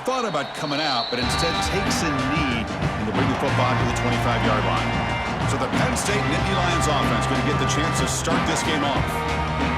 thought about coming out, but instead takes a knee and to bring the football to the 25-yard line. So the Penn State Nittany Lions offense going to get the chance to start this game off.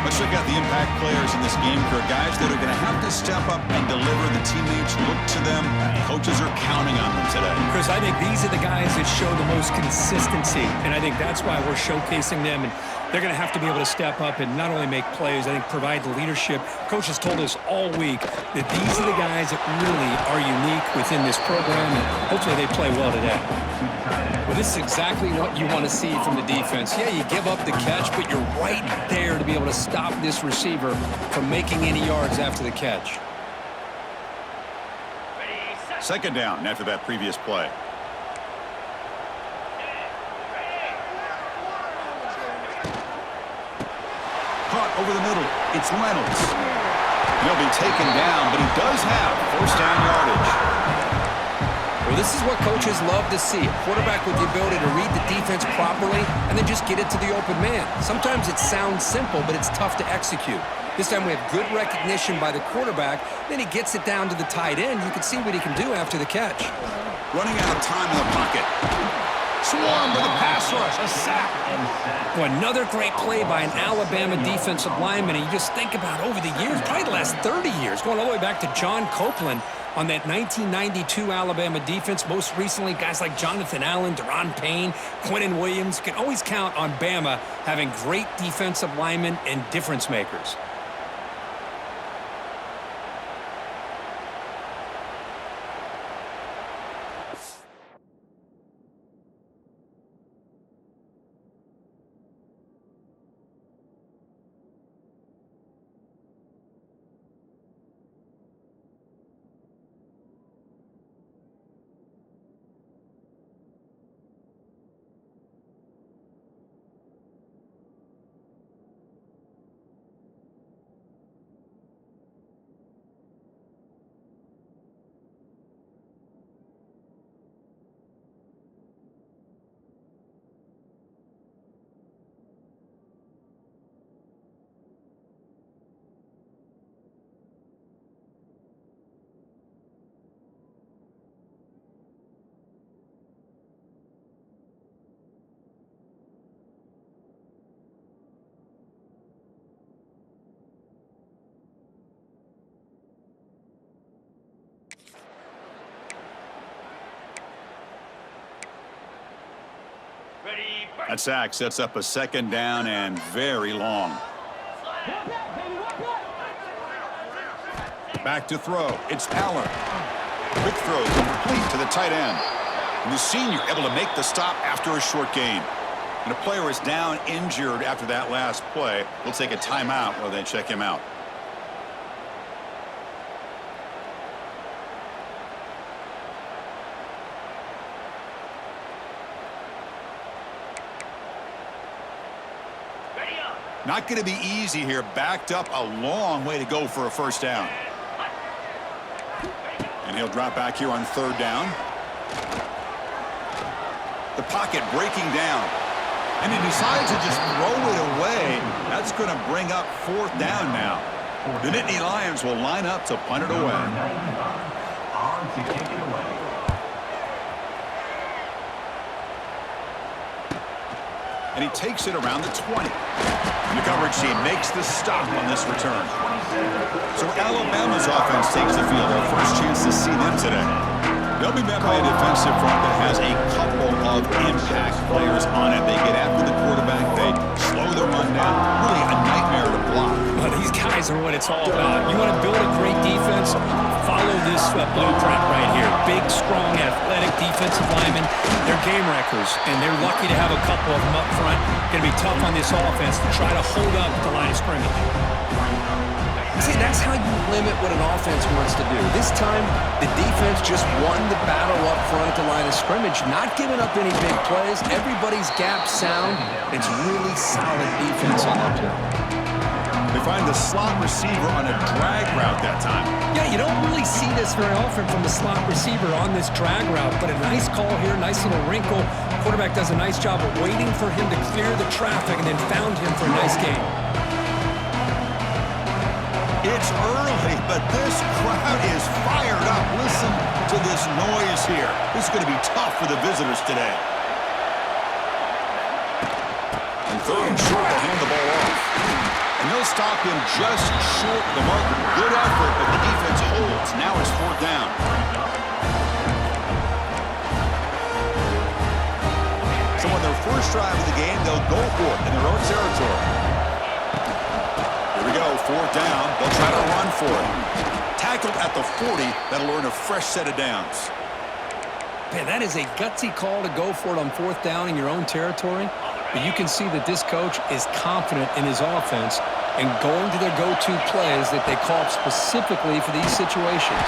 Let's check out the impact players in this game for guys that are going to have to step up and deliver. The teammates look to them. Coaches are counting on them today. Chris, I think these are the guys that show the most consistency, and I think that's why we're showcasing them. And they're going to have to be able to step up and not only make plays, I think provide the leadership. Coach has told us all week that these are the guys that really are unique within this program, and hopefully they play well today. Well, this is exactly what you want to see from the defense. Yeah, you give up the catch, but you're right there to be able to stop this receiver from making any yards after the catch. Second down after that previous play. Caught over the middle. It's Reynolds. He'll be taken down, but he does have first down yardage. Well, this is what coaches love to see. A quarterback with the ability to read the defense properly and then just get it to the open man. Sometimes it sounds simple, but it's tough to execute. This time we have good recognition by the quarterback. Then he gets it down to the tight end. You can see what he can do after the catch. Running out of time in the pocket. Swarm with a pass rush. A sack. Well, another great play by an Alabama defensive lineman. And you just think about over the years, probably the last 30 years, going all the way back to John Copeland on that 1992 Alabama defense. Most recently, guys like Jonathan Allen, Deron Payne, Quinnen Williams. You can always count on Bama having great defensive linemen and difference makers. That sack sets up a second down and very long. Back to throw. It's Allen. Quick throw complete to the tight end. And the senior able to make the stop after a short gain. And a player is down injured after that last play. We'll take a timeout while they check him out. Not going to be easy here. Backed up a long way to go for a first down. And he'll drop back here on third down. The pocket breaking down. And he decides to just throw it away. That's going to bring up fourth down now. The Nittany Lions will line up to punt it away. And he takes it around the 20. And the coverage team makes the stop on this return. So Alabama's offense takes the field. Our first chance to see them today. They'll be met by a defensive front that has a couple of impact players on it. They get after the quarterback. They slow the run down. Really a nightmare to block. Well, these guys are what it's all about. You want to build a great defense? Follow this blueprint right here. Big, strong, athletic defensive linemen. They're game wreckers, and they're lucky to have a couple of them up front. Going to be tough on this offense to try to hold up the line of scrimmage. See, that's how you limit what an offense wants to do. This time, the defense just won the battle up front at the line of scrimmage, not giving up any big plays. Everybody's gap sound. It's really solid defense on that play. They find the slot receiver on a drag route that time. Yeah, you don't really see this very often from the slot receiver on this drag route, but a nice call here, nice little wrinkle. Quarterback does a nice job of waiting for him to clear the traffic and then found him for a nice gain. It's early, but this crowd is fired up. Listen. this noise here. This is going to be tough for the visitors today. And third and short, they'll hand the ball off. And they'll stop him just short of the marker. Good effort, but the defense holds. Now it's fourth down. So on their first drive of the game, they'll go for it in their own territory. Here we go, fourth down. They'll try to run for it. Tackled at the 40. That'll earn a fresh set of downs. Man, that is a gutsy call to go for it on fourth down in your own territory. But you can see that this coach is confident in his offense and going to their go-to plays that they call up specifically for these situations.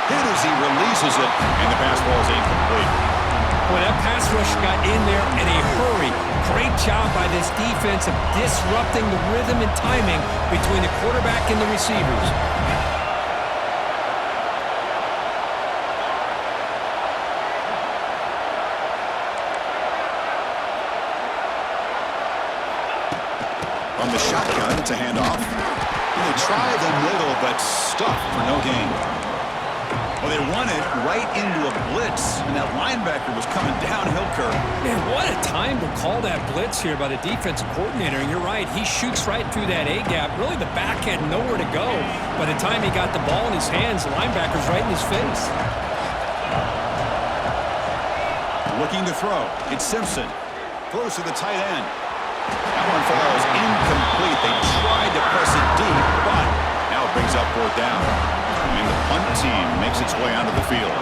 Hit as he releases it, and the pass ball is incomplete. Boy, that pass rush got in there in a hurry. Great job by this defense of disrupting the rhythm and timing between the quarterback and the receivers. On the shotgun, it's a handoff. And they try the middle, but stuffed for no gain. Well, they run it right into a blitz, and that linebacker was coming downhill curve. Man, what a time to call that blitz here by the defensive coordinator. And you're right, he shoots right through that A-gap. Really, the back had nowhere to go. By the time he got the ball in his hands, the linebacker's right in his face. Looking to throw. It's Simpson. Throws to the tight end. That one falls incomplete. They tried to press it deep, but now it brings up fourth down. And the punt team makes its way onto the field.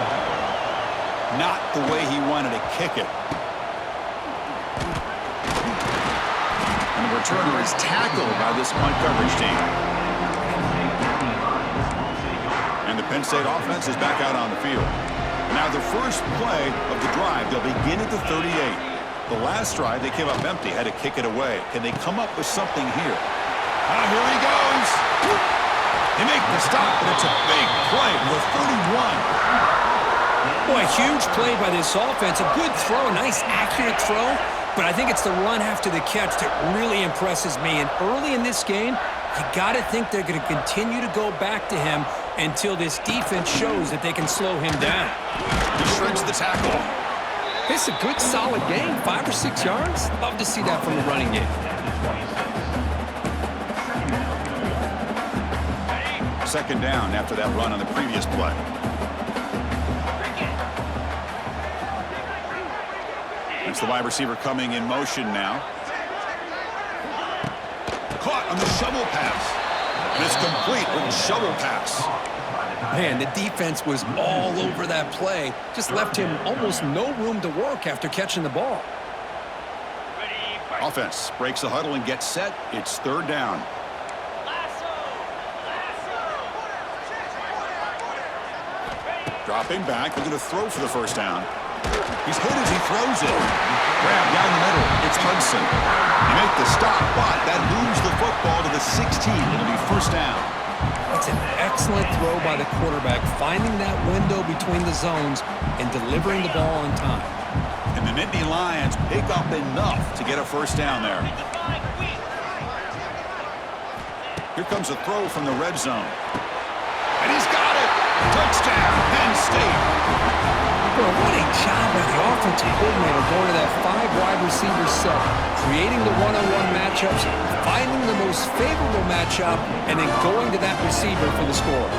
Not the way he wanted to kick it. And the returner is tackled by this punt coverage team. And the Penn State offense is back out on the field. Now the first play of the drive, they'll begin at the 38. The last drive, they came up empty, had to kick it away. Can they come up with something here? Ah, here he goes. They make the stop, and it's a big play with 31. Boy, a huge play by this offense. A good throw, a nice accurate throw. But I think it's the run after the catch that really impresses me. And early in this game, you got to think they're going to continue to go back to him until this defense shows that they can slow him down. He shreds the tackle. It's a good, solid game. 5 or 6 yards. Love to see that from the running game. Second down after that run on the previous play. It's the wide receiver coming in motion now. Caught on the shovel pass. And it's complete with the shovel pass. Man, the defense was all over that play. Just left him almost no room to work after catching the ball. Offense breaks the huddle and gets set. It's third down. Dropping back, looking to throw for the first down. He's hit as he throws it. Grab down the middle. It's Hudson. They make the stop, but that moves the football to the 16. It'll be first down. That's an excellent throw by the quarterback, finding that window between the zones and delivering the ball on time. And the Nittany Lions pick up enough to get a first down there. Here comes a throw from the red zone. And he's got it! Touchdown, Penn State! Well, what a job by the offensive coordinator going to that 5-wide receiver set, creating the one-on-one matchups, finding the most favorable matchup, and then going to that receiver for the score.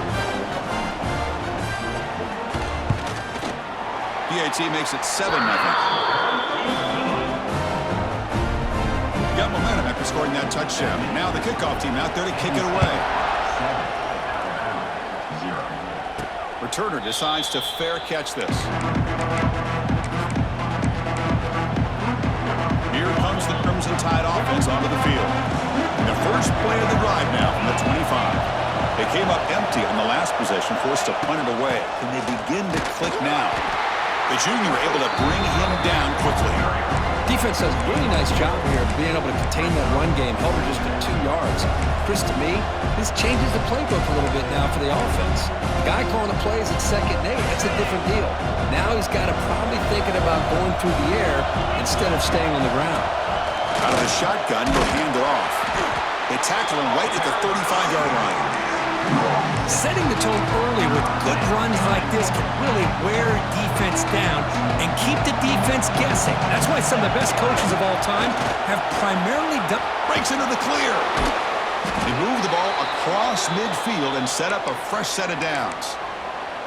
PAT makes it 7-0. Got momentum after scoring that touchdown. Now the kickoff team out there to kick it away. Returner decides to fair catch this. Here comes the Crimson Tide offense onto the field. And the first play of the drive now from the 25. They came up empty on the last possession, forced to punt it away. Can they begin to click now? The junior able to bring him down quickly. Defense does a really nice job here of being able to contain that run game, held it just to 2 yards. Chris, to me, this changes the playbook a little bit now for the offense. The guy calling the plays at 2nd and 8, that's a different deal. Now he's got to probably thinking about going through the air instead of staying on the ground. Out of the shotgun, he'll hand it off. They tackle him right at the 35-yard line. Setting the tone early with good runs like this can really wear defense down and keep the defense guessing. That's why some of the best coaches of all time have primarily done. Breaks into the clear. They move the ball across midfield and set up a fresh set of downs.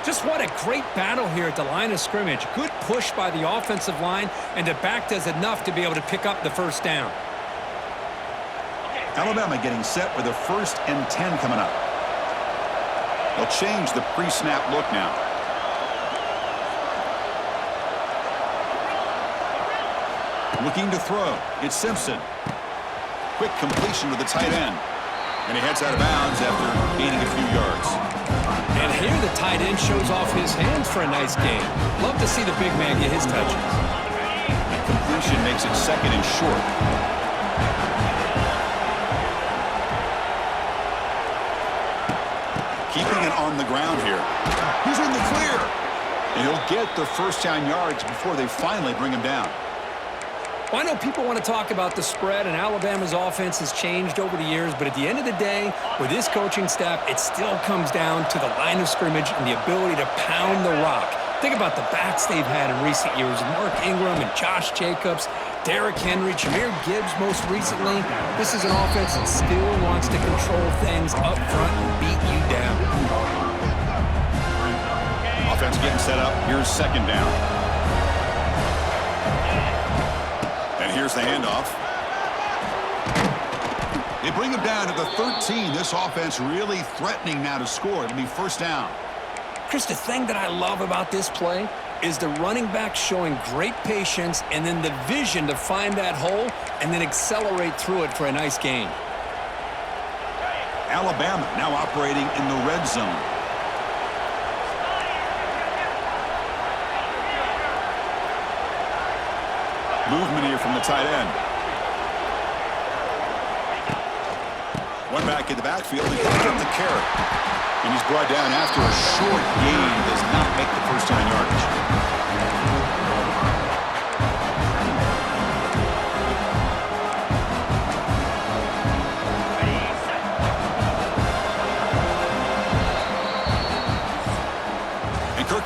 Just what a great battle here at the line of scrimmage. Good push by the offensive line, and the back does enough to be able to pick up the first down. Alabama getting set with a 1st and 10 coming up. They'll change the pre-snap look now. Looking to throw. It's Simpson. Quick completion with the tight end. And he heads out of bounds after gaining a few yards. And here the tight end shows off his hands for a nice gain. Love to see the big man get his touches. That completion makes it 2nd and short. Keeping it on the ground here. He's in the clear. And he'll get the first down yards before they finally bring him down. Well, I know people want to talk about the spread, and Alabama's offense has changed over the years, but at the end of the day, with this coaching staff, it still comes down to the line of scrimmage and the ability to pound the rock. Think about the backs they've had in recent years. Mark Ingram and Josh Jacobs, Derrick Henry, Jahmyr Gibbs most recently. This is an offense that still wants to control things up front and beat you down. Offense getting set up. Here's 2nd down. And here's the handoff. They bring him down to the 13. This offense really threatening now to score. It'll be 1st down. Chris, the thing that I love about this play is the running back showing great patience and then the vision to find that hole and then accelerate through it for a nice gain. Alabama now operating in the red zone. Movement here from the tight end. One back in the backfield, and he'll get the carry. And he's brought down after a short gain. Does not make the first down yardage.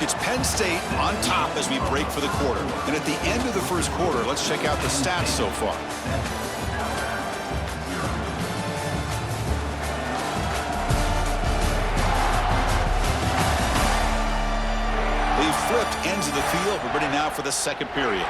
It's Penn State on top as we break for the quarter. And at the end of the first quarter, let's check out the stats so far. They've flipped ends of the field. We're ready now for the 2nd period.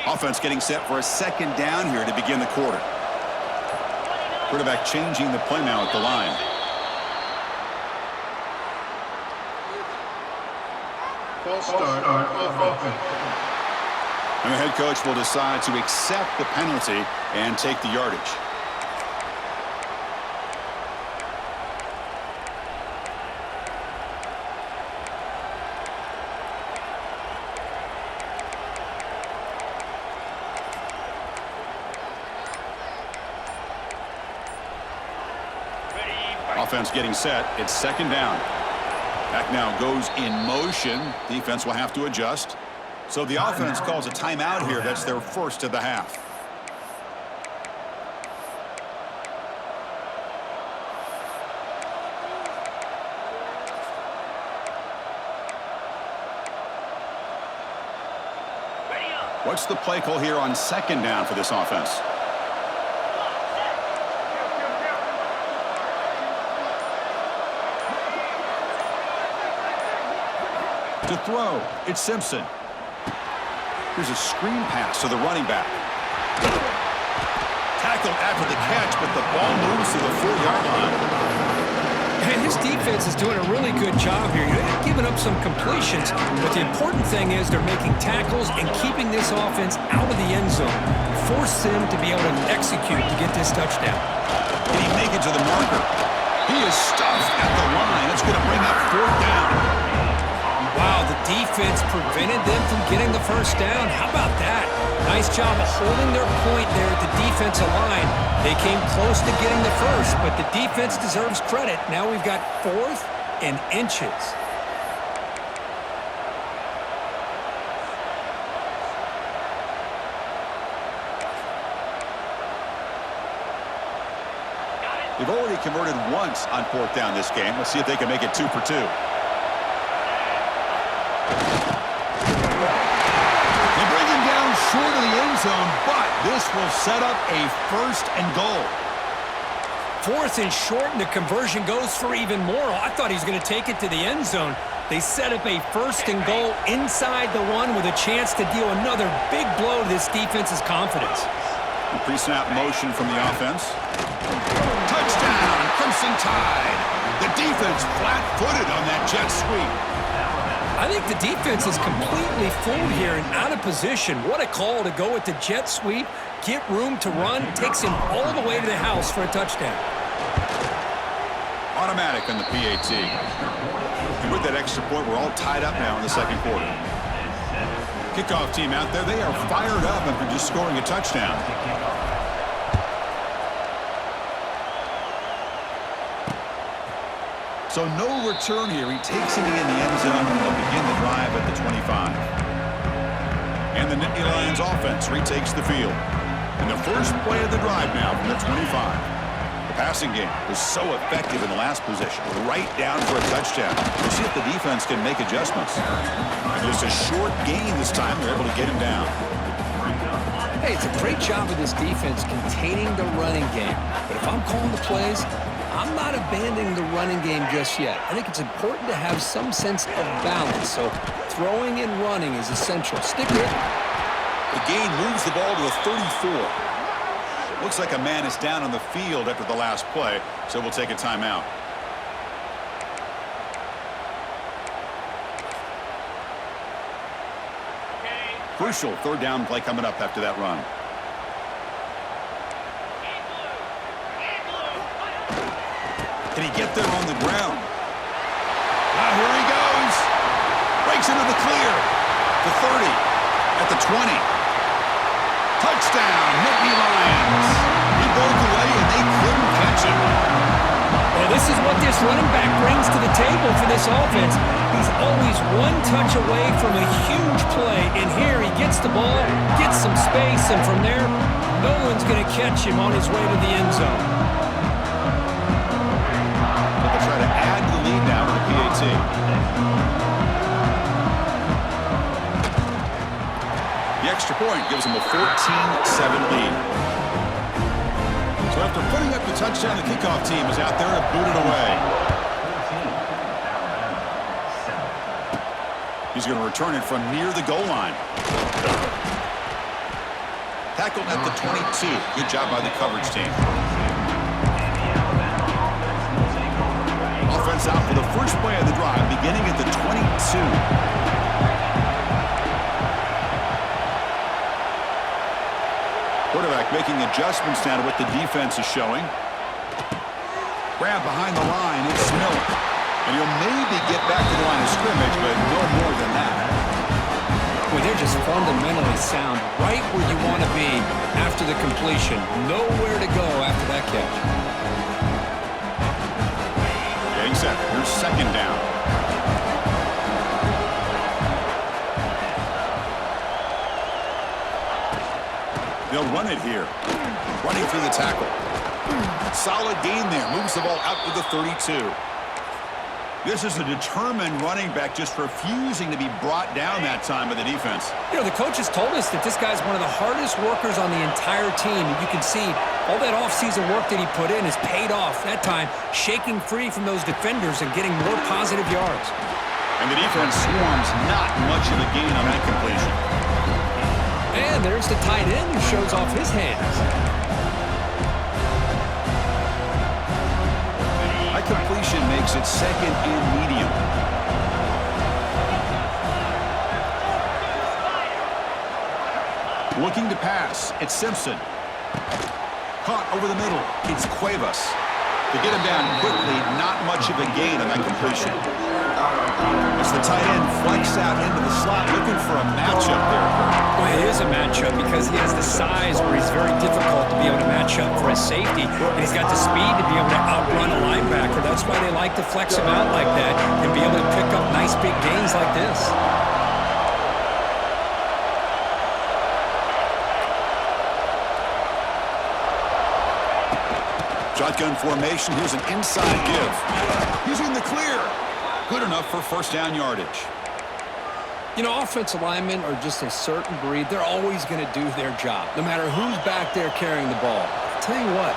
Offense getting set for a 2nd down here to begin the quarter. Quarterback changing the play now at the line. False start on offense. And the head coach will decide to accept the penalty and take the yardage. Offense getting set. It's 2nd down. Back now goes in motion. Defense will have to adjust. So the offense calls a timeout here. That's their 1st of the half. What's the play call here on 2nd down for this offense? To throw, it's Simpson. Here's a screen pass to the running back. Tackled after the catch, but the ball moves to the 4-yard line. And his defense is doing a really good job here. They're giving up some completions, but the important thing is they're making tackles and keeping this offense out of the end zone. Force him to be able to execute to get this touchdown. Can he make it to the marker? He is stuffed at the line. It's going to bring up 4th down. Wow, the defense it's prevented them from getting the first down. How about that? Nice job of holding their point there at the defensive line. They came close to getting the first, but the defense deserves credit. Now we've got 4th and inches. They've already converted once on 4th down this game. Let's see if they can make it 2 for 2. They bring him down short of the end zone, but this will set up a 1st and goal. 4th and short, and the conversion goes for even more. I thought he was going to take it to the end zone. They set up a 1st and goal inside the 1 with a chance to deal another big blow to this defense's confidence. Pre-snap motion from the offense. Touchdown, Crimson Tide. The defense flat-footed on that jet sweep. I think the defense is completely fooled here and out of position. What a call to go with the jet sweep, get room to run, takes him all the way to the house for a touchdown. Automatic on the PAT. And with that extra point, we're all tied up now in the second quarter. Kickoff team out there, they are fired up after just scoring a touchdown. So no return here. He takes it in the end zone and they'll begin the drive at the 25. And the Nittany Lions offense retakes the field. And the first play of the drive now from the 25. The passing game was so effective in the last possession, right down for a touchdown. We'll see if the defense can make adjustments. Just a short gain this time. They're able to get him down. Hey, it's a great job of this defense containing the running game. But if I'm calling the plays, I'm not abandoning the running game just yet. I think it's important to have some sense of balance. So throwing and running is essential. Stick with it. The gain moves the ball to the 34. Looks like a man is down on the field after the last play, so we'll take a timeout. Crucial 3rd down play coming up after that run. Can he get there on the ground? Ah, here he goes. Breaks into the clear. The 30. At the 20. Touchdown, Nittany Lions. He broke away and they couldn't catch him. Well, this is what this running back brings to the table for this offense. He's always one touch away from a huge play. And here he gets the ball, gets some space, and from there, no one's going to catch him on his way to the end zone. Try to add the lead now with the PAT. The extra point gives them a 14-7 lead. So after putting up the touchdown, the kickoff team is out there to boot it away. He's going to return it from near the goal line. Tackled at the 22. Good job by the coverage team. Offense out for the first play of the drive, beginning at the 22. Quarterback making adjustments now to what the defense is showing. Grab behind the line, it's Miller. And he'll maybe get back to the line of scrimmage, but no more than that. Well, they're just fundamentally sound, right where you want to be after the completion. Nowhere to go after that catch. Set. Here's 2nd down. They'll run it here. Running through the tackle. Solid gain there. Moves the ball out to the 32. This is a determined running back just refusing to be brought down that time by the defense. You know, the coaches told us that this guy's one of the hardest workers on the entire team. And you can see all that offseason work that he put in has paid off. That time, shaking free from those defenders and getting more positive yards. And the defense swarms not much of a gain on that completion. And there's the tight end who shows off his hands. Completion makes it 2nd and medium. Looking to pass, it's Simpson. Caught over the middle, it's Cuevas. To get him down quickly, not much of a gain on that completion. As the tight end flex out into the slot, looking for a matchup there. Well, it is a matchup because he has the size where he's very difficult to be able to match up for his safety. And he's got the speed to be able to outrun a linebacker. That's why they like to flex him out like that and be able to pick up nice big gains like this. Shotgun formation. Here's an inside give. He's in the clear. Good enough for first down yardage. You know, offensive linemen are just a certain breed. They're always going to do their job, no matter who's back there carrying the ball. I'll tell you what,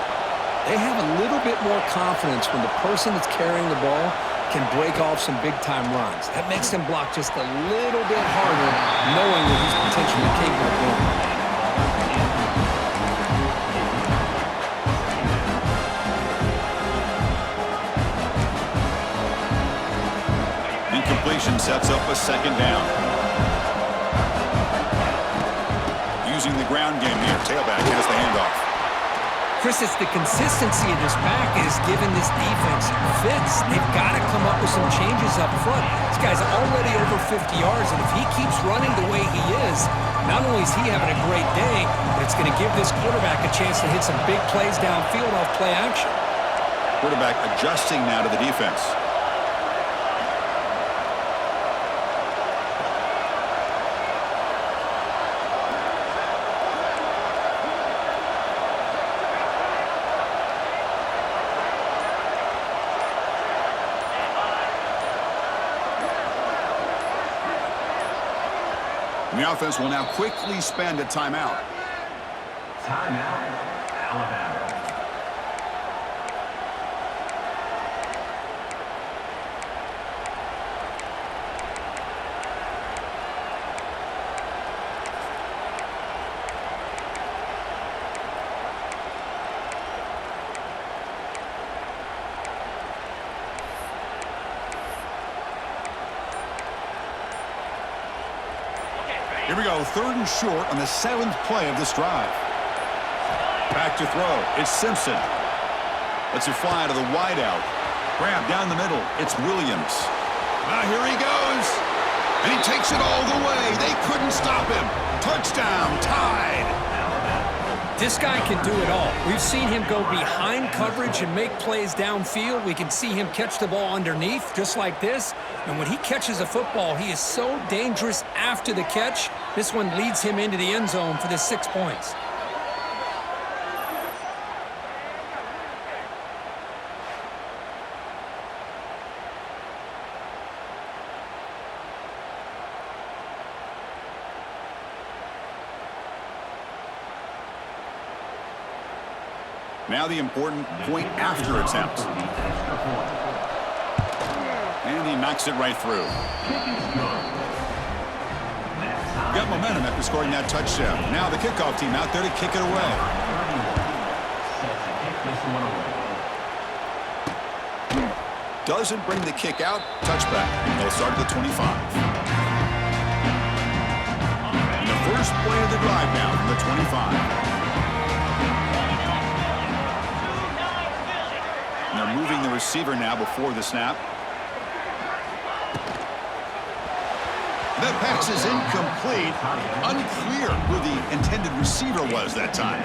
they have a little bit more confidence when the person that's carrying the ball can break off some big-time runs. That makes them block just a little bit harder, knowing that he's potentially capable of doing it. Incompletion sets up a second down. Using the ground game here. Tailback has the handoff. Chris, it's the consistency of this back is giving this defense fits. They've got to come up with some changes up front. This guy's already over 50 yards, and if he keeps running the way he is, not only is he having a great day, but it's going to give this quarterback a chance to hit some big plays downfield off play action. Quarterback adjusting now to the defense. And the offense will now quickly spend a timeout. Timeout, Alabama. Here we go, 3rd and short on the 7th play of this drive. Back to throw. It's Simpson. Lets it fly to the wideout. Grab down the middle. It's Williams. Now here he goes. And he takes it all the way. They couldn't stop him. Touchdown, tied. This guy can do it all. We've seen him go behind coverage and make plays downfield. We can see him catch the ball underneath, just like this. And when he catches a football, he is so dangerous after the catch. This one leads him into the end zone for the 6 points. Now the important point after attempt. And he knocks it right through. Got momentum after scoring that touchdown. Now the kickoff team out there to kick it away. Doesn't bring the kick out. Touchback. They'll start at the 25. And the first play of the drive now from the 25. And they're moving the receiver now before the snap. That pass is incomplete. Unclear who the intended receiver was that time.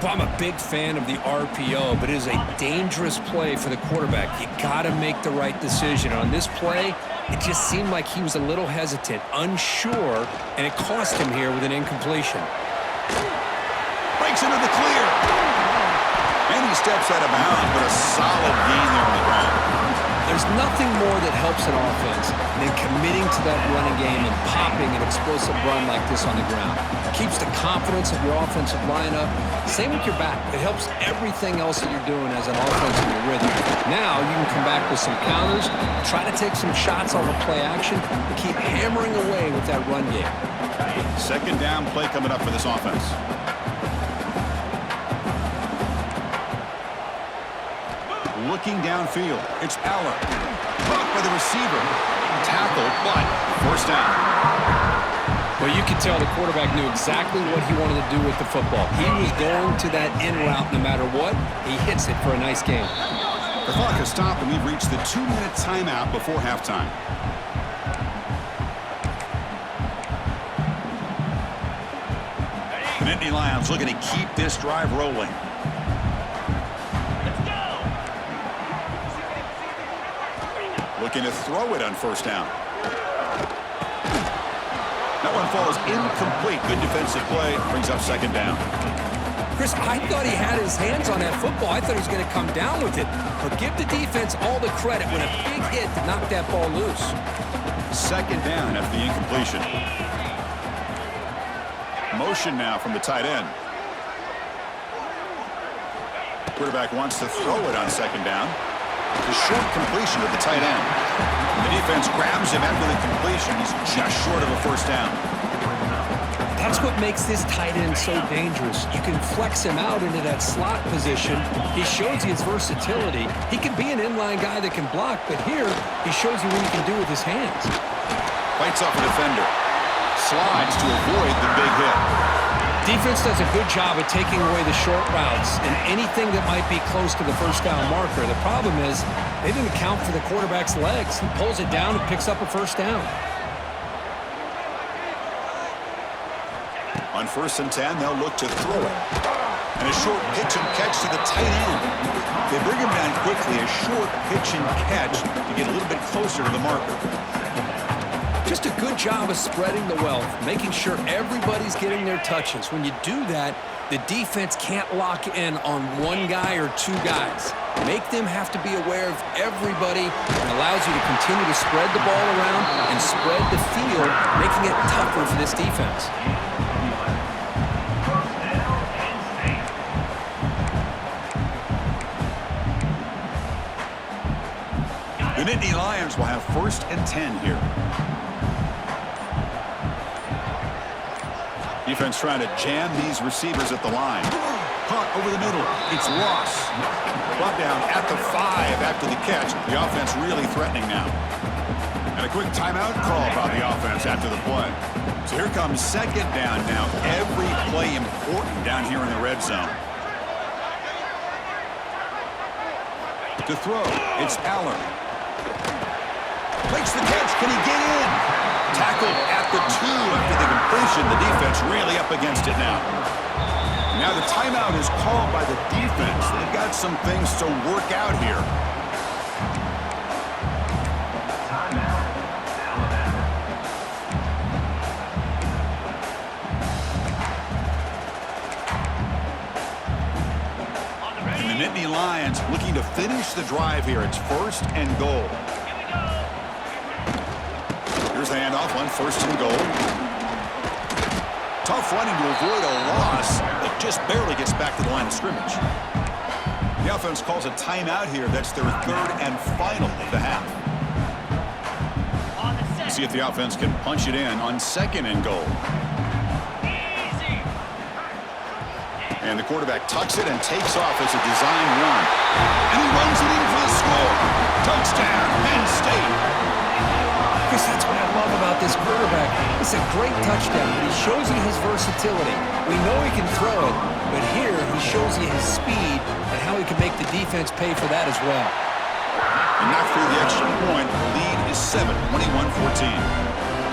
Well, I'm a big fan of the RPO, but it is a dangerous play for the quarterback. You got to make the right decision. On this play, it just seemed like he was a little hesitant, unsure, and it cost him here with an incompletion. Breaks into the clear. And he steps out of bounds, but a solid gain there on the ground. There's nothing more that helps an offense than committing to that running game and popping an explosive run like this on the ground. It keeps the confidence of your offensive lineup. Same with your back. It helps everything else that you're doing as an offense in your rhythm. Now you can come back with some counters, try to take some shots off of play action, and keep hammering away with that run game. Second down play coming up for this offense. Looking downfield, it's Aller. Caught by the receiver. Tackled, but first down. Well, you could tell the quarterback knew exactly what he wanted to do with the football. He was going to that in route no matter what. He hits it for a nice game. The clock has stopped, and we've reached the 2-minute timeout before halftime. The Nittany Lions looking to keep this drive rolling. Looking to throw it on first down. That one falls incomplete. Good defensive play. Brings up second down. Chris, I thought he had his hands on that football. I thought he was going to come down with it. But give the defense all the credit when a big hit to knock that ball loose. Second down after the incompletion. Motion now from the tight end. Quarterback wants to throw it on second down. The short completion of the tight end. The defense grabs him after the completion. He's just short of a first down. That's what makes this tight end so dangerous. You can flex him out into that slot position. He shows you his versatility. He can be an inline guy that can block, but here he shows you what he can do with his hands. Fights off a defender. Slides to avoid the big hit. Defense does a good job of taking away the short routes and anything that might be close to the first down marker. The problem is they didn't account for the quarterback's legs. He pulls it down and picks up a first down. On 1st and 10, they'll look to throw it. And a short pitch and catch to the tight end. They bring him down quickly, a short pitch and catch to get a little bit closer to the marker. Just a good job of spreading the wealth, making sure everybody's getting their touches. When you do that, the defense can't lock in on one guy or two guys. Make them have to be aware of everybody, and allows you to continue to spread the ball around and spread the field, making it tougher for this defense. The Nittany Lions will have 1st and 10 here. Defense trying to jam these receivers at the line. Caught over the middle. It's Ross. Brought down at the 5 after the catch. The offense really threatening now. And a quick timeout call by the offense after the play. So here comes second down now. Every play important down here in the red zone. To throw, it's Allen. Makes the catch. Can he get in? Tackled at the 2 after the completion. The defense really up against it now. Now the timeout is called by the defense. They've got some things to work out here. Timeout, Alabama. And the Nittany Lions looking to finish the drive here. It's 1st and goal. Here's the handoff on 1st and goal. Tough running to avoid a loss, but just barely gets back to the line of scrimmage. The offense calls a timeout here. That's their 3rd and final of the half. See if the offense can punch it in on 2nd and goal. And the quarterback tucks it and takes off as a design run. And he runs it in for the score. Touchdown, Penn State. Chris, that's what I love about this quarterback. It's a great touchdown, but he shows you his versatility. We know he can throw it, but here he shows you his speed and how he can make the defense pay for that as well. And not through the extra point. The lead is 7, 21-14.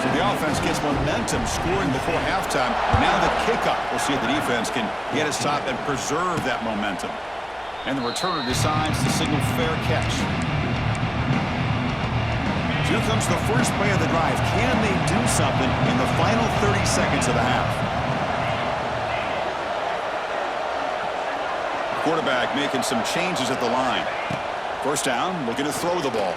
So the offense gets momentum scoring before halftime. Now the kickoff. We'll see if the defense can get a stop and preserve that momentum. And the returner decides to signal fair catch. Here comes the first play of the drive. Can they do something in the final 30 seconds of the half? Quarterback making some changes at the line. First down, looking to throw the ball.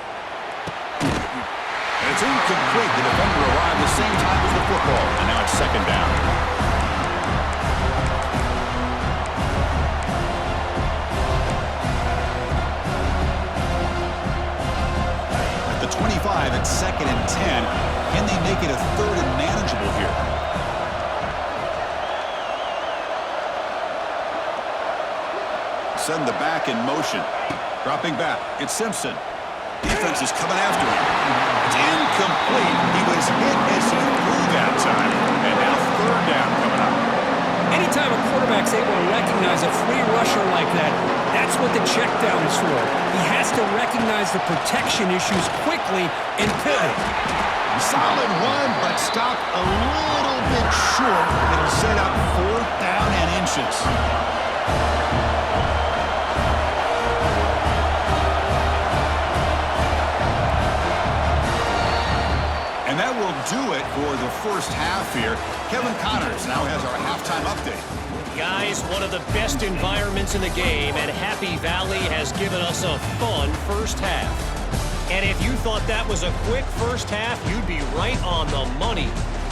And it's incomplete. The defender arrived the same time as the football. And now it's 2nd down. At the 25, it's 2nd and 10. Can they make it a 3rd and manageable here? Send the back in motion. Dropping back. It's Simpson. Defense is coming after him. It's incomplete. He was hit as he threw that time. And now 3rd down coming up. Anytime a quarterback's able to recognize a free rusher like that, that's what the check down is for. He has to recognize the protection issues quickly and pivot. Solid run, but stopped a little bit short. It'll set up 4th down and inches. And that will do it for the first half here. Kevin Connors now has our halftime update. Guys, one of the best environments in the game, and Happy Valley has given us a fun first half. And if you thought that was a quick first half, you'd be right on the money.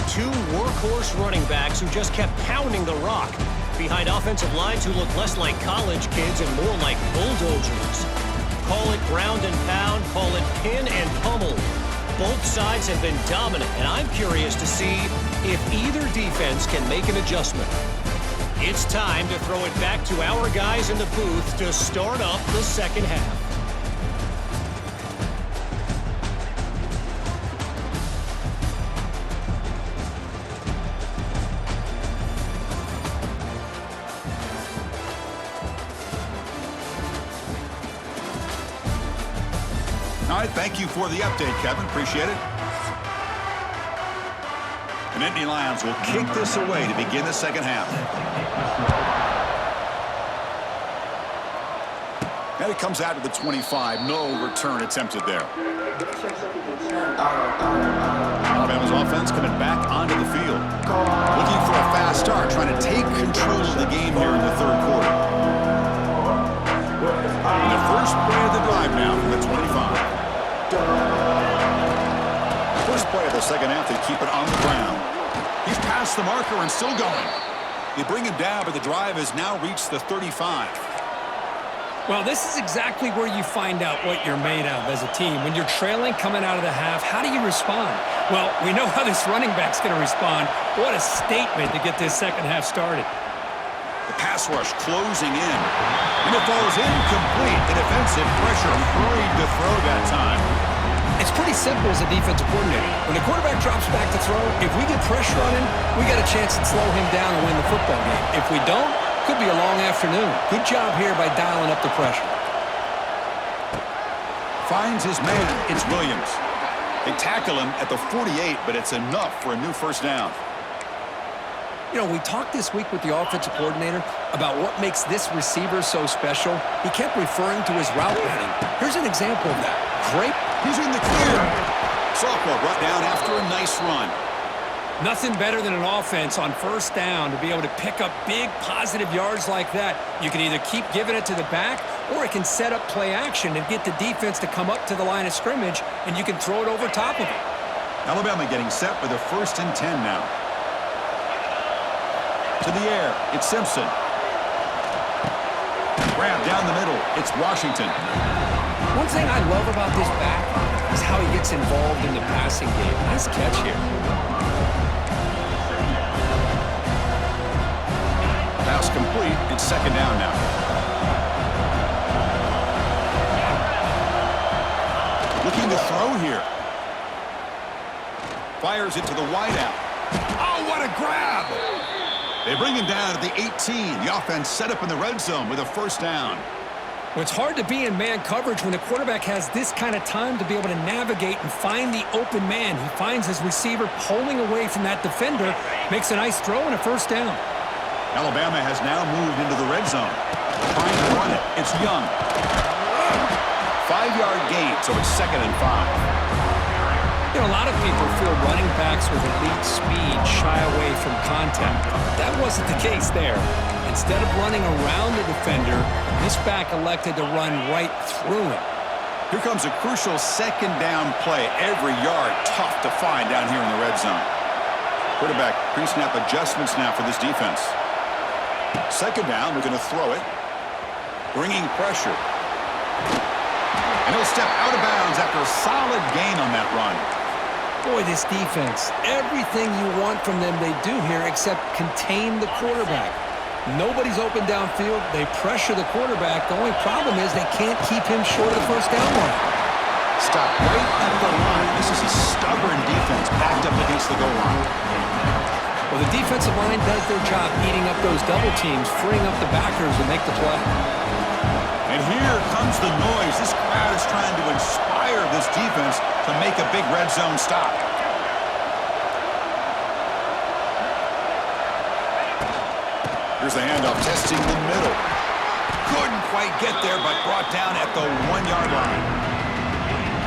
2 workhorse running backs who just kept pounding the rock behind offensive lines who look less like college kids and more like bulldozers. Call it ground and pound, call it pin and pummel. Both sides have been dominant, and I'm curious to see if either defense can make an adjustment. It's time to throw it back to our guys in the booth to start up the second half. All right, thank you for the update, Kevin. Appreciate it. And Nittany Lions will kick this away to begin the second half. And it comes out to the 25. No return attempted there. Alabama's offense coming back onto the field. Looking for a fast start, trying to take control of the game here in the third quarter. And the first play of the drive now from the 25. First play of the second half, they keep it on the ground. He's past the marker and still going. They bring him down, but the drive has now reached the 35. Well, this is exactly where you find out what you're made of as a team. When you're trailing coming out of the half, how do you respond? Well, we know how this running back's going to respond. What a statement to get this second half started. The pass rush closing in. And it falls incomplete. The defensive pressure hurried to throw that time. It's pretty simple as a defensive coordinator. When the quarterback drops back to throw, if we get pressure on him, we got a chance to slow him down and win the football game. If we don't, could be a long afternoon. Good job here by dialing up the pressure. Finds his man. It's Williams. They tackle him at the 48, but it's enough for a new first down. You know, we talked this week with the offensive coordinator about what makes this receiver so special. He kept referring to his route running. Here's an example of that. Great. He's in the clear. Sophomore brought down after a nice run. Nothing better than an offense on first down to be able to pick up big positive yards like that. You can either keep giving it to the back, or it can set up play action and get the defense to come up to the line of scrimmage, and you can throw it over top of it. Alabama getting set with a 1st and 10 now. To the air, it's Simpson. Grab down the middle, it's Washington. One thing I love about this back is how he gets involved in the passing game. Nice catch here. Pass complete, it's 2nd down now. Looking to throw here. Fires it to the wideout. Oh, what a grab! They bring him down at the 18. The offense set up in the red zone with a 1st down. Well, it's hard to be in man coverage when the quarterback has this kind of time to be able to navigate and find the open man. He finds his receiver pulling away from that defender, makes a nice throw and a 1st down. Alabama has now moved into the red zone. Trying to run it. It's Young. 5-yard gain, so it's 2nd and 5. You know, a lot of people feel running backs with elite speed shy away from contact. That wasn't the case there. Instead of running around the defender, this back elected to run right through him. Here comes a crucial 2nd down play. Every yard tough to find down here in the red zone. Quarterback pre-snap adjustments now for this defense. 2nd down, we're going to throw it. Bringing pressure. And he'll step out of bounds after a solid gain on that run. Boy, this defense, everything you want from them they do here except contain the quarterback. Nobody's open downfield. They pressure the quarterback. The only problem is they can't keep him short of the 1st down line. Stop right at the line. This is a stubborn defense backed up against the goal line. Well, the defensive line does their job eating up those double teams, freeing up the backers to make the play. And here comes the noise. This crowd is trying to inspire this defense to make a big red zone stop. Here's the handoff, testing the middle. Couldn't quite get there, but brought down at the 1-yard line.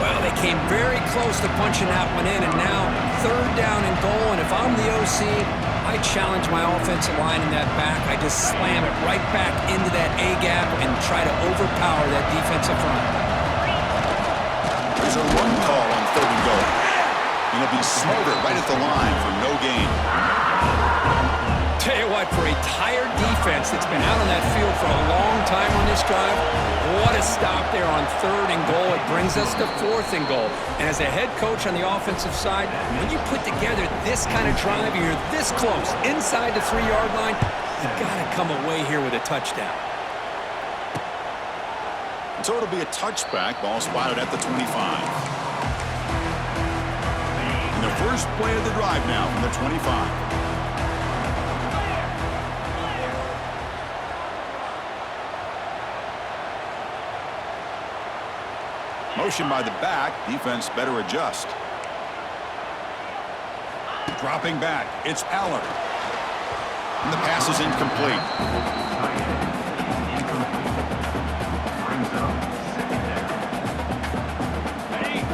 Well, they came very close to punching that one in, and now 3rd down and goal. And if I'm the OC, I challenge my offensive line in that back. I just slam it right back into that A-gap and try to overpower that defensive front. There's a run call on 3rd and goal. And it'll be smothered right at the line for no gain. Tell you what, for a tired defense that's been out on that field for a long time on this drive, what a stop there on 3rd and goal. It brings us to 4th and goal. And as a head coach on the offensive side, when you put together this kind of drive, you're this close inside the 3-yard line, you've got to come away here with a touchdown. So it'll be a touchback, ball spotted at the 25. And the first play of the drive now from the 25. Motion by the back. Defense better adjust. Dropping back. It's Aller. And the pass is incomplete.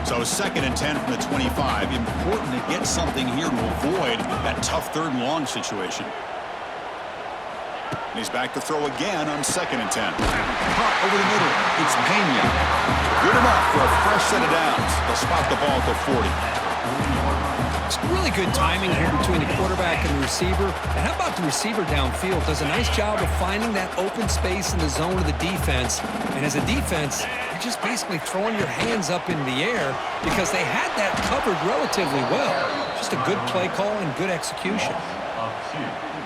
So 2nd and 10 from the 25. Important to get something here to avoid that tough 3rd and long situation. And he's back to throw again on 2nd and 10. Caught over the middle. It's Pena. Good enough for a fresh set of downs. They'll spot the ball at the 40. It's really good timing here between the quarterback and the receiver. And how about the receiver downfield? Does a nice job of finding that open space in the zone of the defense. And as a defense, you're just basically throwing your hands up in the air because they had that covered relatively well. Just a good play call and good execution.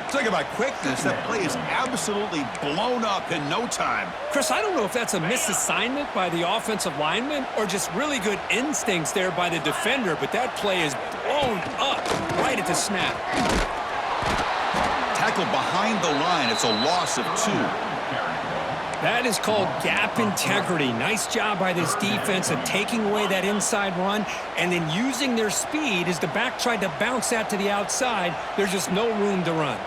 Talk about quickness. That play is absolutely blown up in no time. Chris, I don't know if that's a misassignment by the offensive lineman or just really good instincts there by the defender, but that play is blown up right at the snap. Tackle behind the line. It's a loss of 2. That is called gap integrity. Nice job by this defense of taking away that inside run and then using their speed as the back tried to bounce that to the outside. There's just no room to run.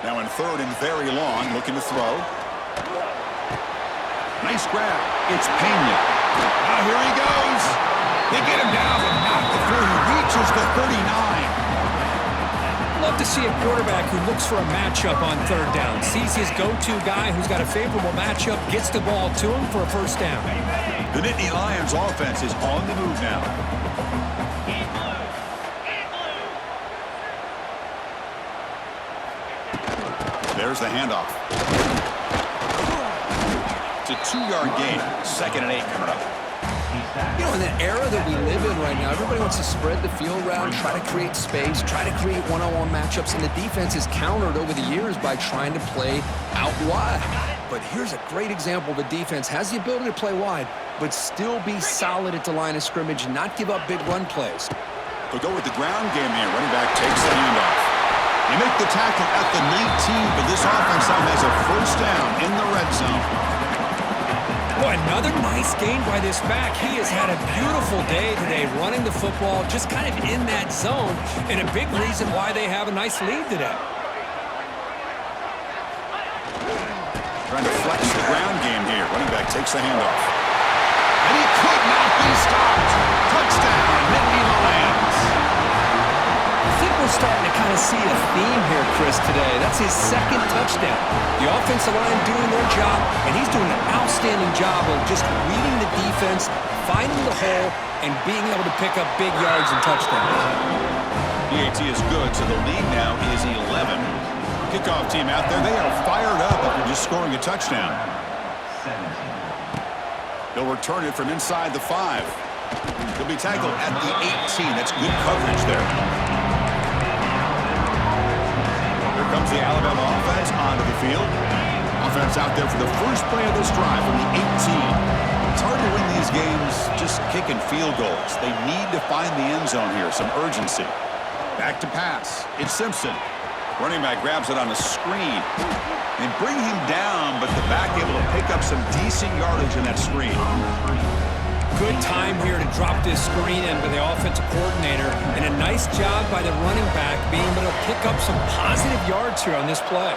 Now in 3rd and very long, looking to throw. Nice grab. It's Pena. Now here he goes. They get him down, but not before he reaches the 39. Love to see a quarterback who looks for a matchup on 3rd down. Sees his go-to guy who's got a favorable matchup, gets the ball to him for a 1st down. The Nittany Lions offense is on the move now. There's the handoff. It's a 2-yard gain. 2nd and 8 coming up. You know, in the era that we live in right now, everybody wants to spread the field around, try to create space, try to create one-on-one matchups, and the defense is countered over the years by trying to play out wide. But here's a great example. The defense has the ability to play wide, but still be solid at the line of scrimmage and not give up big run plays. They'll go with the ground game here. Running back takes the handoff. They make the tackle at the 19, but this offense now has a 1st down in the red zone. Boy, another nice gain by this back. He has had a beautiful day today running the football, just kind of in that zone, and a big reason why they have a nice lead today. Trying to flex the ground game here. Running back takes the handoff. And he could not be stopped. Touchdown, Nittany Lions. I think we're starting to kind of see a theme here, Chris, today. That's his 2nd touchdown. The offensive line doing their job, and he's doing an outstanding job of just reading the defense, finding the hole, and being able to pick up big yards and touchdowns. PAT is good, so the lead now is 11. Kickoff team out there, they are fired up after just scoring a touchdown. They'll return it from inside the 5. They'll be tackled at the 18. That's good coverage there. Here comes the Alabama offense onto the field. Offense out there for the first play of this drive from the 18. It's hard to win these games just kicking field goals. They need to find the end zone here, some urgency. Back to pass. It's Simpson. Running back grabs it on a screen. They bring him down, but the back able to pick up some decent yardage in that screen. Good time here to drop this screen in by the offensive coordinator, and a nice job by the running back being able to pick up some positive yards here on this play.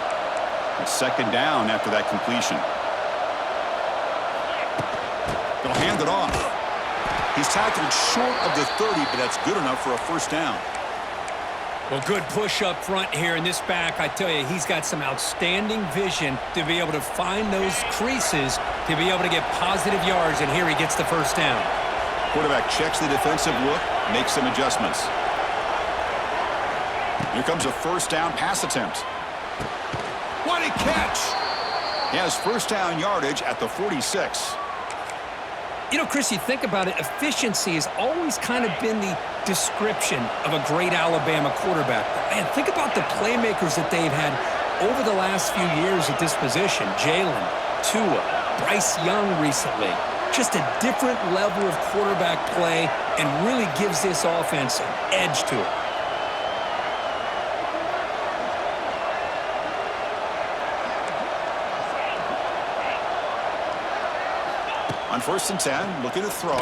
It's second down after that completion. They'll hand it off. He's tackled short of the 30, but that's good enough for a first down. Well, good push up front here in this back. I tell you, he's got some outstanding vision to be able to find those creases to be able to get positive yards, and here he gets the first down. Quarterback checks the defensive look, makes some adjustments. Here comes a first down pass attempt. What a catch! He has first down yardage at the 46. You know, Chris, you think about it, efficiency has always kind of been the description of a great Alabama quarterback. But man, think about the playmakers that they've had over the last few years at this position. Jalen, Tua, Bryce Young recently. Just a different level of quarterback play and really gives this offense an edge to it. On 1st and 10, looking to throw.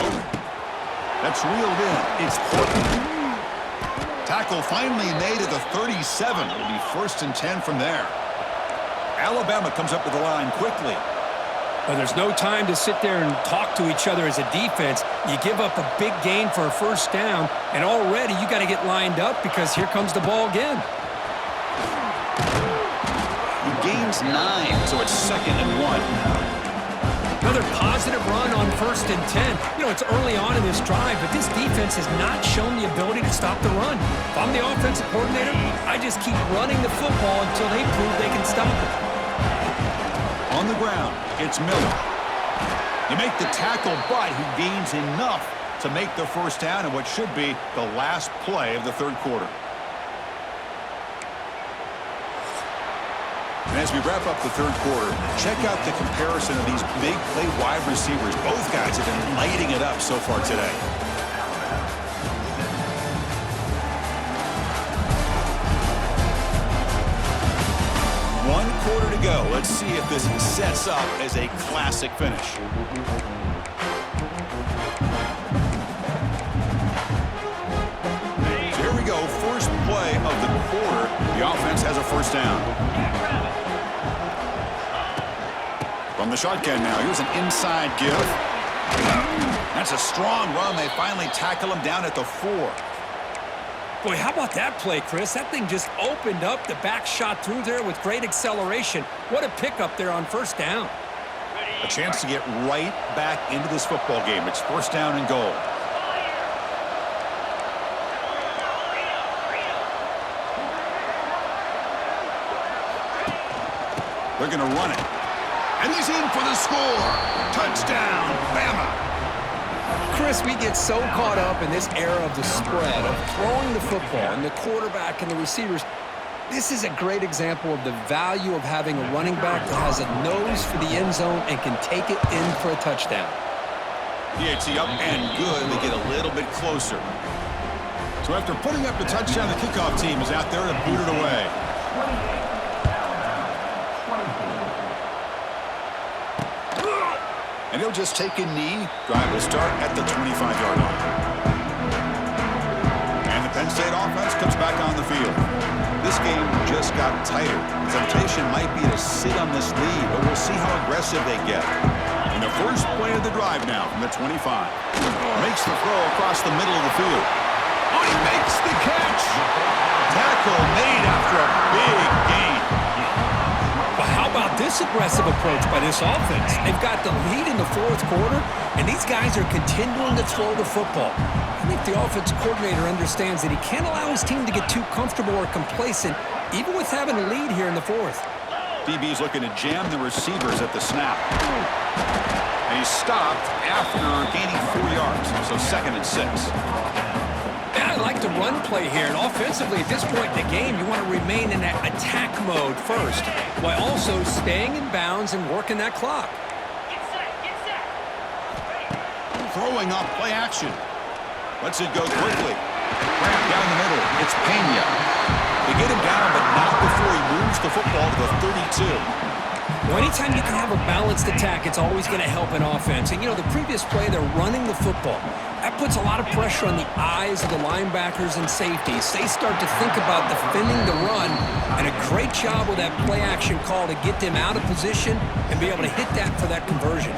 That's reeled in. It's Portland. Tackle finally made at the 37. It'll be 1st and 10 from there. Alabama comes up to the line quickly. Well, there's no time to sit there and talk to each other as a defense. You give up a big gain for a first down, and already you got to get lined up because here comes the ball again. He gains 9, so it's 2nd and 1. Another positive run on 1st and 10. You know, it's early on in this drive, but this defense has not shown the ability to stop the run. If I'm the offensive coordinator, I just keep running the football until they prove they can stop it. On the ground, it's Miller. You make the tackle, but he gains enough to make the first down in what should be the last play of the third quarter. And as we wrap up the third quarter, check out the comparison of these big play wide receivers. Both guys have been lighting it up so far today. One quarter to go. Let's see if this sets up as a classic finish. So here we go. First play of the quarter. The offense has a first down. From the shotgun now, here's an inside give. That's a strong run. They finally tackle him down at the 4. Boy, how about that play, Chris? That thing just opened up. The back shot through there with great acceleration. What a pickup there on first down. A chance to get right back into this football game. It's first down and goal. They're going to run it. And he's in for the score. Touchdown, Bama. Chris, we get so caught up in this era of the spread, of throwing the football, and the quarterback and the receivers. This is a great example of the value of having a running back that has a nose for the end zone and can take it in for a touchdown. PAT up and good. They get a little bit closer. So after putting up the touchdown, the kickoff team is out there to boot it away. And he'll just take a knee. Drive will start at the 25-yard line. And the Penn State offense comes back on the field. This game just got tighter. The temptation might be to sit on this lead, but we'll see how aggressive they get. And the first play of the drive now from the 25. Makes the throw across the middle of the field. Oh, he makes the catch! Tackle made after a big gain. But how about this aggressive approach by this offense? They've got the lead in the fourth quarter, and these guys are continuing to throw the football. I think the offensive coordinator understands that he can't allow his team to get too comfortable or complacent, even with having a lead here in the fourth. DB's looking to jam the receivers at the snap. And he's stopped after gaining 4 yards, so 2nd and 6. I like the run play here, and offensively at this point in the game, you want to remain in that attack mode first, while also staying in bounds and working that clock. throwing off play action. Lets it go quickly. Ramp down the middle. It's Pena. They get him down, but not before he moves the football to the 32. Well, anytime you can have a balanced attack, it's always going to help an offense. And, you know, the previous play, they're running the football. That puts a lot of pressure on the eyes of the linebackers and safeties. They start to think about defending the run, and a great job with that play-action call to get them out of position and be able to hit that for that conversion.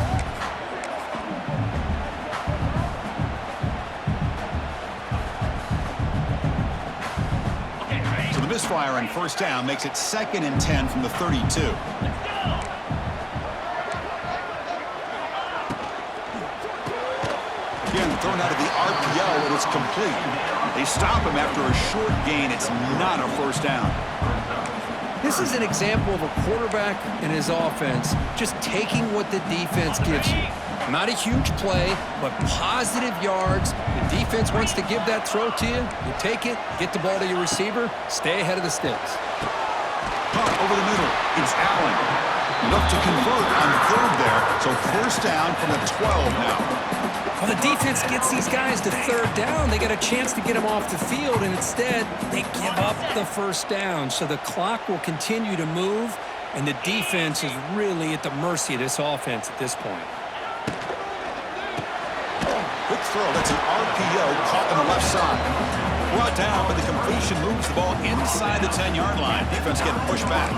So the misfire on first down makes it 2nd and 10 from the 32. Again, thrown out of the RPO, and it's complete. They stop him after a short gain. It's not a first down. This is an example of a quarterback and his offense just taking what the defense gives you. Not a huge play, but positive yards. The defense wants to give that throw to you. You take it, get the ball to your receiver, stay ahead of the sticks. Punt over the middle. It's Allen. Look to convert on third there. So first down from the 12 now. Well, the defense gets these guys to third down. They got a chance to get them off the field, and instead they give up the first down. So the clock will continue to move, and the defense is really at the mercy of this offense at this point. Quick throw. That's an RPO caught on the left side. Brought down, but the completion moves the ball inside the 10-yard line. Defense getting pushed back.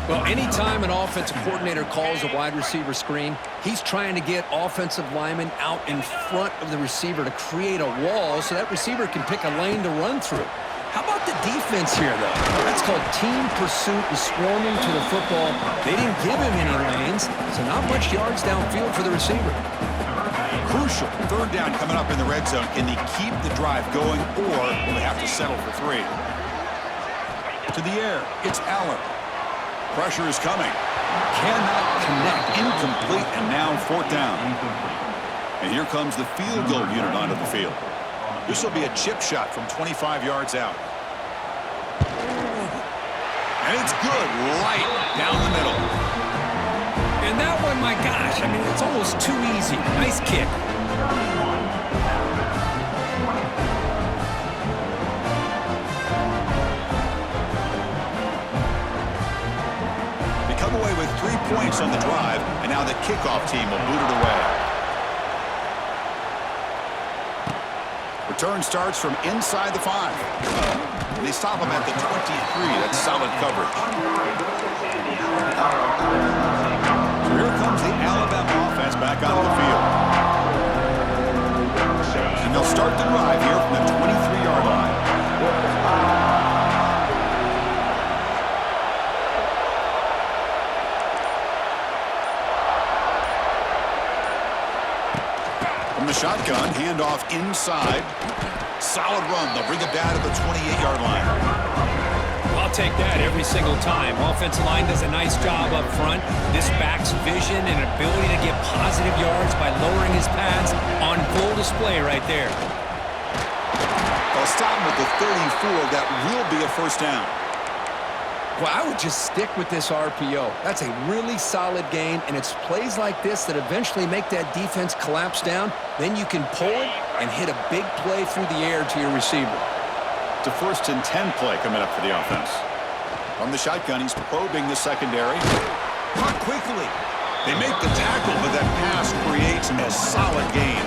Well, anytime an offensive coordinator calls a wide receiver screen, he's trying to get offensive linemen out in front of the receiver to create a wall so that receiver can pick a lane to run through. How about the defense here, though? That's called team pursuit and swarming to the football. They didn't give him any lanes, so not much yards downfield for the receiver. Crucial. Third down coming up in the red zone. Can they keep the drive going, or will they have to settle for 3? To the air. It's Allen. Pressure is coming. Cannot connect. Incomplete, and now 4th down. And here comes the field goal unit onto the field. This will be a chip shot from 25 yards out. And it's good. Right down the middle. And that one, my gosh, I mean, it's almost too easy. Nice kick. They come away with 3 points on the drive, and now the kickoff team will boot it away. Return starts from inside the 5. And they stop him at the 23. That's solid coverage. So here comes the Alabama offense back onto the field. And they'll start the drive here from the 23-yard line. From the shotgun, handoff inside. Solid run. They'll bring it down to the 28-yard line. I'll take that every single time. Offensive line does a nice job up front. This back's vision and ability to get positive yards by lowering his pads on full display right there. They'll stop him at the 34. That will be a first down. Well, I would just stick with this RPO. That's a really solid gain, and it's plays like this that eventually make that defense collapse down. Then you can pull it and hit a big play through the air to your receiver. It's a 1st and 10 play coming up for the offense. From the shotgun, he's probing the secondary. Caught quickly. They make the tackle, but that pass creates a solid gain.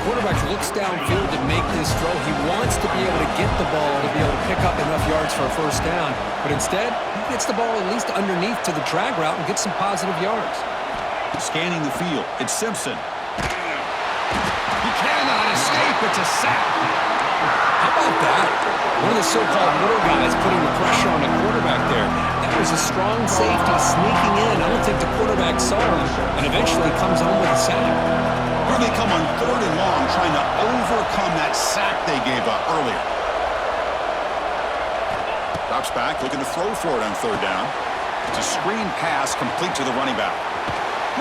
Quarterback looks downfield to make this throw. He wants to be able to get the ball to be able to pick up enough yards for a first down. But instead, he gets the ball at least underneath to the drag route and gets some positive yards. Scanning the field, it's Simpson. He cannot escape. It's a sack. How about that? One of the so-called little guys putting the pressure on the quarterback there. That was a strong safety sneaking in. I don't think the quarterback saw him, and eventually comes home with a sack. Here they come on 3rd and long, trying to overcome that sack they gave up earlier. Drops back, looking to throw for it on 3rd down. It's a screen pass complete to the running back.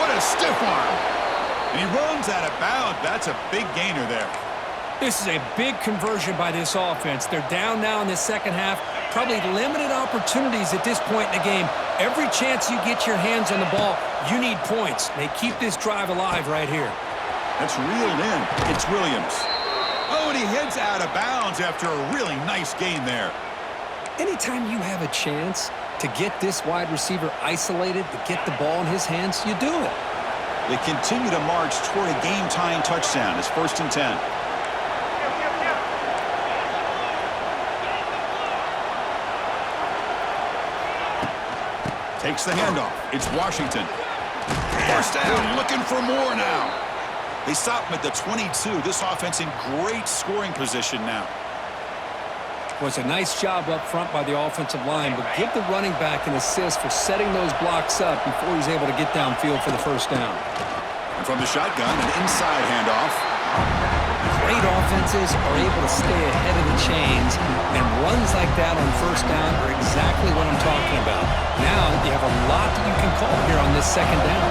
What a stiff arm! And he runs out of bounds. That's a big gainer there. This is a big conversion by this offense. They're down now in the second half. Probably limited opportunities at this point in the game. Every chance you get your hands on the ball, you need points. They keep this drive alive right here. That's reeled in. It's Williams. Oh, and he heads out of bounds after a really nice gain there. Anytime you have a chance to get this wide receiver isolated, to get the ball in his hands, you do it. They continue to march toward a game-tying touchdown. It's 1st and 10. Takes the handoff. It's Washington. First down, looking for more now. They stop him at the 22. This offense in great scoring position now. Was a nice job up front by the offensive line, but give the running back an assist for setting those blocks up before he's able to get downfield for the first down. And from the shotgun, an inside handoff. Great offenses are able to stay ahead of the chains, and runs like that on first down are exactly what I'm talking about. Now you have a lot that you can call here on this second down.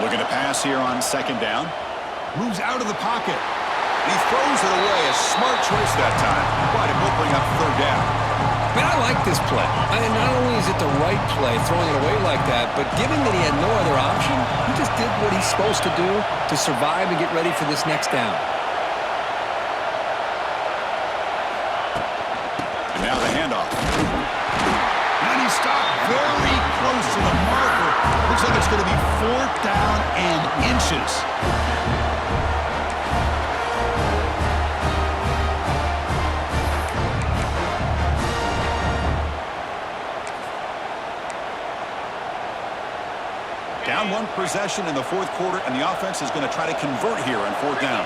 Looking to pass here on second down. Moves out of the pocket. He throws it away. A smart choice that time. But it will bring up third down. I mean, I like this play. And not only is it the right play, throwing it away like that, but given that he had no other option, he just did what he's supposed to do to survive and get ready for this next down. And now the handoff. And he stopped very close to the marker. Looks like it's going to be 4th down and inches. Down 1 possession in the 4th quarter, and the offense is going to try to convert here on 4th down.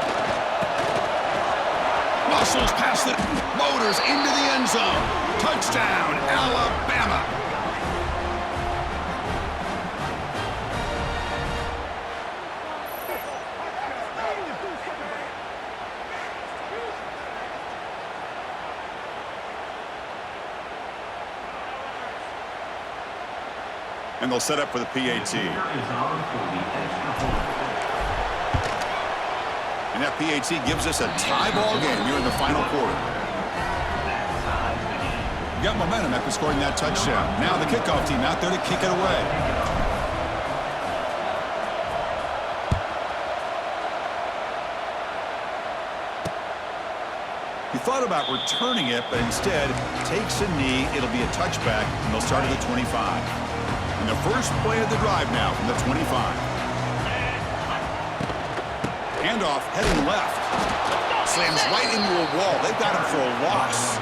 Muscles past it. Motors into the end zone. Touchdown, Alabama. And they'll set up for the PAT. And that PAT gives us a tie ball game here in the final quarter. Got momentum after scoring that touchdown. Now the kickoff team out there to kick it away. He thought about returning it, but instead takes a knee. It'll be a touchback, and they'll start at the 25. And the first play of the drive now from the 25. Handoff heading left. Slams right into a wall. They've got him for a loss.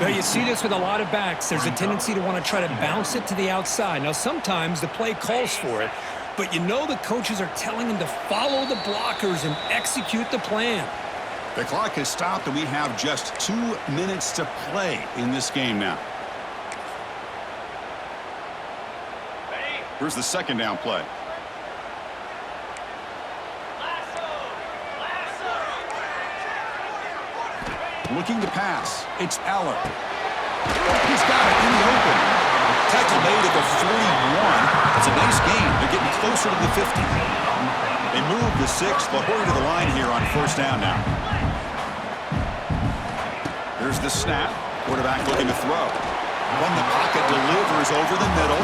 Now, you see this with a lot of backs. There's a tendency to want to try to bounce it to the outside. Now, sometimes the play calls for it, but you know the coaches are telling him to follow the blockers and execute the plan. The clock has stopped, and we have just 2 minutes to play in this game now. Here's the second down play. Looking to pass. It's Aller. He's got it in the open. Tackle made at the 41. It's a nice game. They're getting closer to the 50. They move the 6. They'll hurry to the line here on first down now. Here's the snap. Quarterback looking to throw. From the pocket, delivers over the middle.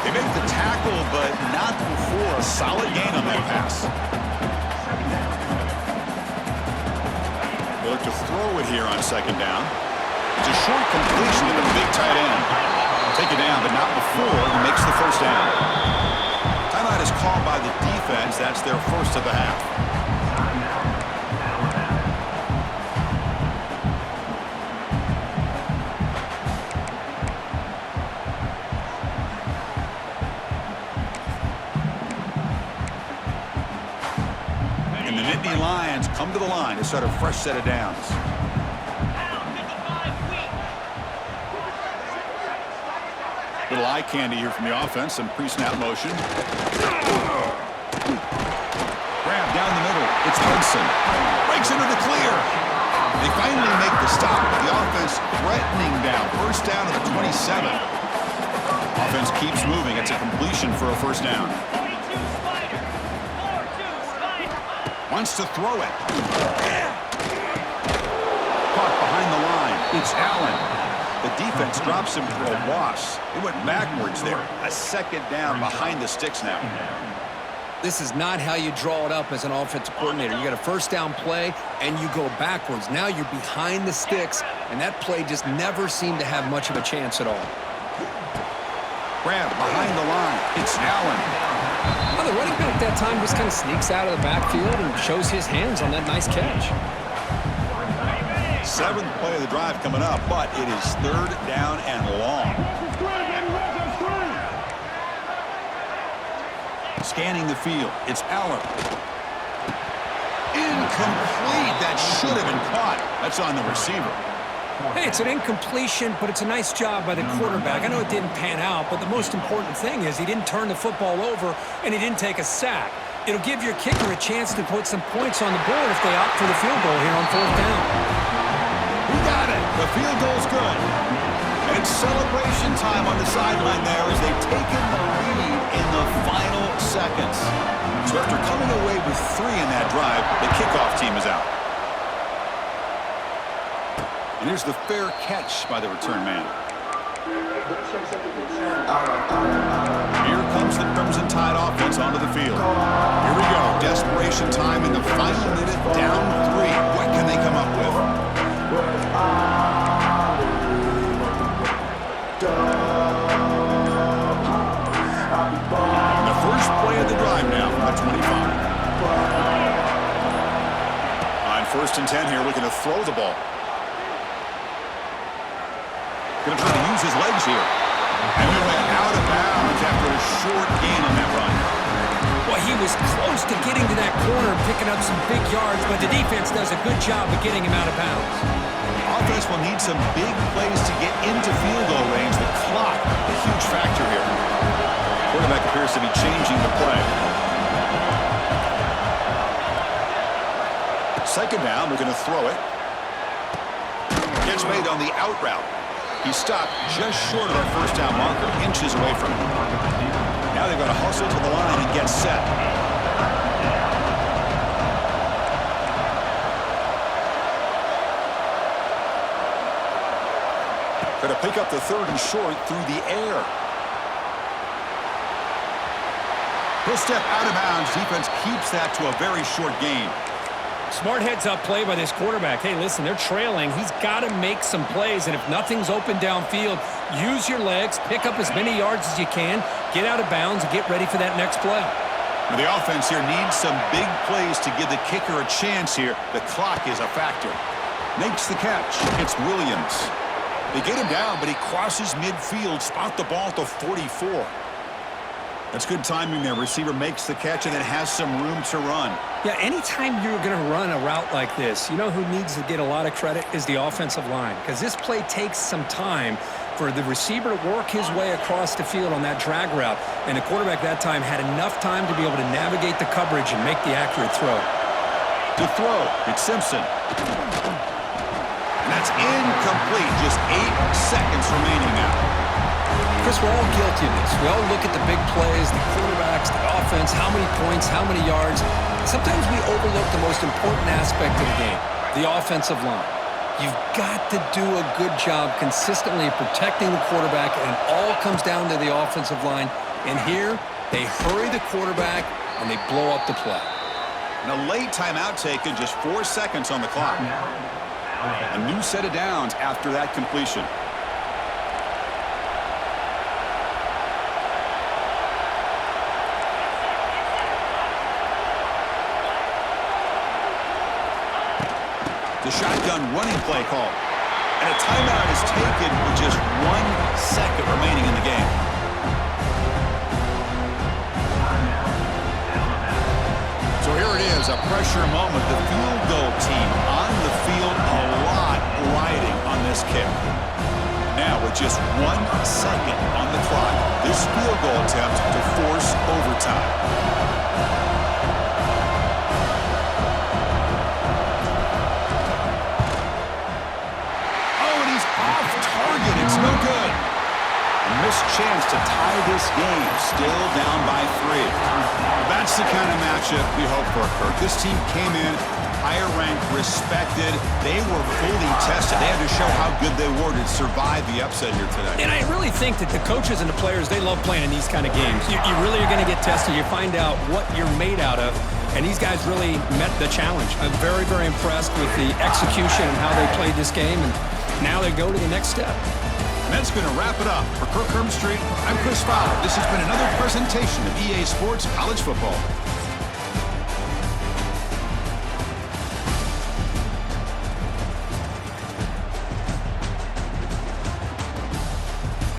They make the tackle, but not before a solid gain on that pass. They look to throw it here on second down. It's a short completion to the big tight end. Take it down, but not before he makes the first down. Timeout is called by the defense. That's their first of the half. Lions come to the line to start a fresh set of downs. Little eye candy here from the offense. Some pre-snap motion. Grab down the middle. It's Hudson. Breaks into the clear. They finally make the stop. The offense threatening down. First down at the 27. Offense keeps moving. It's a completion for a first down. Wants to throw it. Caught behind the line. It's Allen. The defense drops him for a loss. It went backwards there. A second down behind the sticks now. This is not how you draw it up as an offensive coordinator. You got a first down play, and you go backwards. Now you're behind the sticks, and that play just never seemed to have much of a chance at all. Grab behind the line. It's Allen. Well, the running back that time just kind of sneaks out of the backfield and shows his hands on that nice catch. Seventh play of the drive coming up, but it is third down and long. Scanning the field. It's Allen. Incomplete. That should have been caught. That's on the receiver. Hey, it's an incompletion, but it's a nice job by the quarterback. I know it didn't pan out, but the most important thing is he didn't turn the football over and he didn't take a sack. It'll give your kicker a chance to put some points on the board if they opt for the field goal here on fourth down. He got it. The field goal's good. And it's celebration time on the sideline there as they've taken the lead in the final seconds. So after coming away with 3 in that drive, the kickoff team is out. And here's the fair catch by the return man. Here comes the Crimson Tide offense onto the field. Here we go. Desperation time in the final minute, down 3. What can they come up with? And the first play of the drive now from the 25. On 1st and 10 here, looking to throw the ball. Going to try to use his legs here. And he went out of bounds after a short gain on that run. Well, he was close to getting to that corner and picking up some big yards, but the defense does a good job of getting him out of bounds. Offense will need some big plays to get into field goal range. The clock, a huge factor here. Quarterback appears to be changing the play. Second down, they're going to throw it. Gets made on the out route. He stopped just short of our first down marker, inches away from him. Now they've got to hustle to the line and get set. Going to pick up the 3rd and short through the air. He'll step out of bounds. Defense keeps that to a very short gain. Smart heads-up play by this quarterback. Hey, listen, they're trailing. He's got to make some plays, and if nothing's open downfield, use your legs, pick up as many yards as you can, get out of bounds, and get ready for that next play. Well, the offense here needs some big plays to give the kicker a chance here. The clock is a factor. Makes the catch. It's Williams. They get him down, but he crosses midfield, spot the ball to 44. That's good timing there. Receiver makes the catch and then has some room to run. Yeah, anytime you're going to run a route like this, you know who needs to get a lot of credit is the offensive line, because this play takes some time for the receiver to work his way across the field on that drag route, and the quarterback that time had enough time to be able to navigate the coverage and make the accurate throw. To throw, it's Simpson. And that's incomplete. Just 8 seconds remaining now. Chris, we're all guilty of this. We all look at the big plays, the quarterbacks, the offense, how many points, how many yards. Sometimes we overlook the most important aspect of the game, the offensive line. You've got to do a good job consistently protecting the quarterback, and it all comes down to the offensive line. And here, they hurry the quarterback, and they blow up the play. And a late timeout taken, just 4 seconds on the clock. A new set of downs after that completion. The shotgun running play call. And a timeout is taken with just 1 second remaining in the game. So here it is, a pressure moment. The field goal team on the field, a lot riding on this kick. Now with just 1 second on the clock, this field goal attempt to force overtime. It's no good. A missed chance to tie this game. Still down by 3. That's the kind of matchup we hope for, Kirk. This team came in higher ranked, respected. They were fully tested. They had to show how good they were to survive the upset here today. And I really think that the coaches and the players, they love playing in these kind of games. You really are going to get tested. You find out what you're made out of. And these guys really met the challenge. I'm very, very impressed with the execution and how they played this game. And now they go to the next step. And that's going to wrap it up. For Kirk Street, I'm Chris Fowler. This has been another presentation of EA Sports College Football.